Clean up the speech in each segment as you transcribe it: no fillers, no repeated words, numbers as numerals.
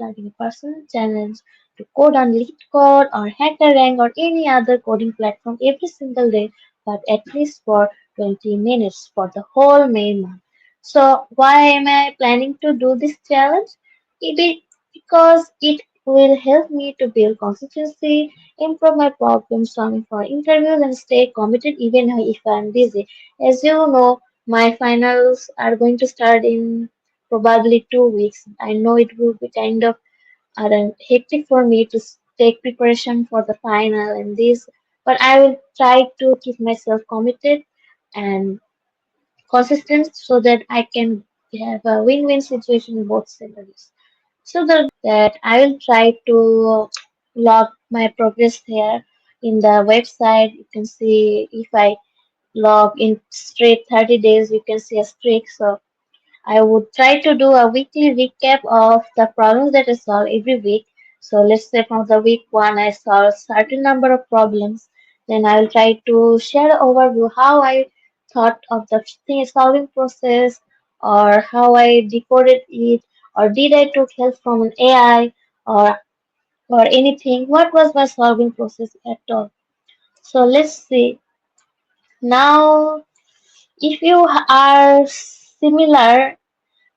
starting a personal challenge to code on LeetCode or HackerRank or any other coding platform every single day, but at least for 20 minutes for the whole May month. So why am I planning to do this challenge? Because it will help me to build consistency, improve my problem solving for interviews, and stay committed even if I'm busy. As you know, my finals are going to start in probably 2 weeks. I know it will be kind of hectic for me to take preparation for the final and this, but I will try to keep myself committed and consistent so that I can have a win-win situation in both scenarios. So that I will try to log my progress here in the website. You can see if I log in straight 30 days, you can see a streak. So I would try to do a weekly recap of the problems that I solve every week. So let's say from the week one I solve certain number of problems. Then I will try to share an overview how I thought of the thing solving process or how I decoded it or did I took help from an AI or anything. What was my solving process at all? So let's see. Now if you are similar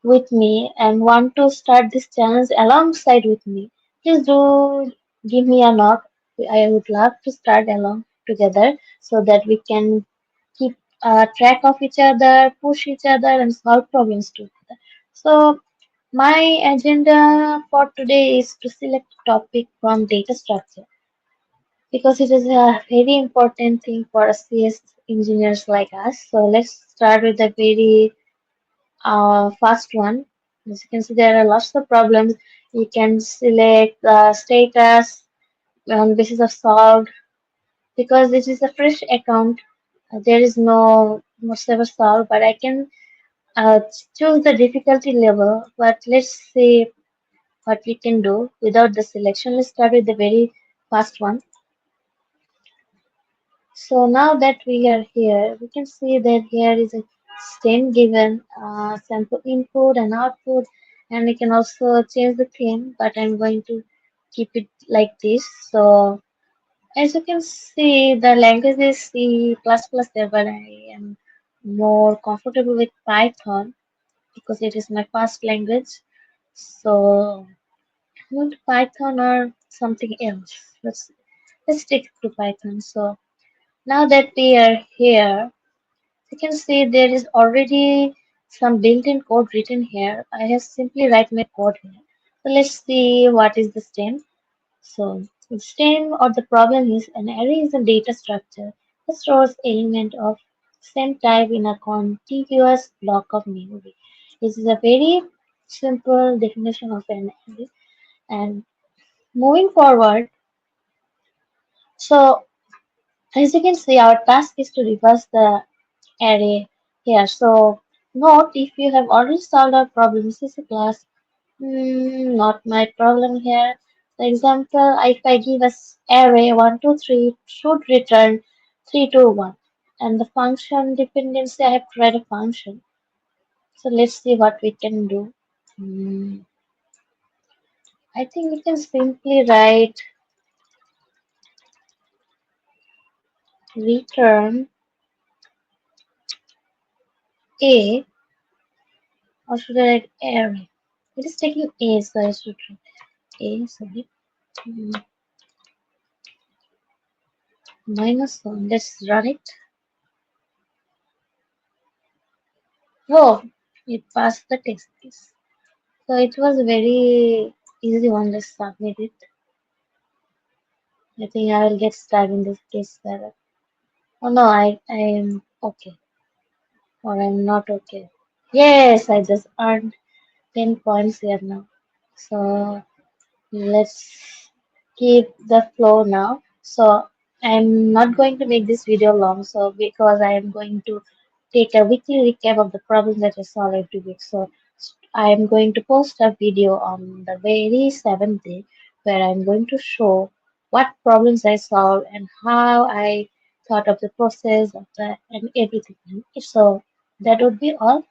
with me and want to start this challenge alongside with me, please do give me a knock. I would love to start along together so that we can keep track of each other, push each other, and solve problems together. So, my agenda for today is to select a topic from data structure because it is a very important thing for CS engineers like us. So, let's start with the very first one. As you can see, there are lots of problems. You can select the status on basis of solved because this is a fresh account. There is no whatsoever solved, but I can uh, choose the difficulty level. But let's see what we can do without the selection. Let's start with the very first one. So now that we are here, we can see that here is a stem given sample input and output, and we can also change the theme, but I'm going to keep it like this. So as you can see, the language is C++ there, but I am more comfortable with Python because it is my first language. So not Python or something else. Let's stick to Python. So now that we are here, you can see there is already some built-in code written here. I have simply write my code here. So let's see what is the stem. So the stem or the problem is an array is a data structure that stores element of same type in a contiguous block of memory. This is a very simple definition of an array. And moving forward, so as you can see, our task is to reverse the array here. So note if you have already solved our problem, this is a class. Not my problem here. For example, if I give us array 1, 2, 3 should return 3, 2, 1. And the function dependency, I have to write a function. So let's see what we can do. Hmm, I think we can simply write return a, or should I write array? It is taking a, so I should write a, sorry. Hmm, -1. Let's run it. Oh, it passed the test case. So it was very easy one. Let's submit it. I think I will get stuck in this case error. Oh no, I am okay. Or I'm not okay. Yes, I just earned 10 points here now. So let's keep the flow now. So I'm not going to make this video long, so because I am going to take a weekly recap of the problems that I solve every week. So I am going to post a video on the very seventh day where I'm going to show what problems I solved and how I thought of the process of the and everything. So that would be all.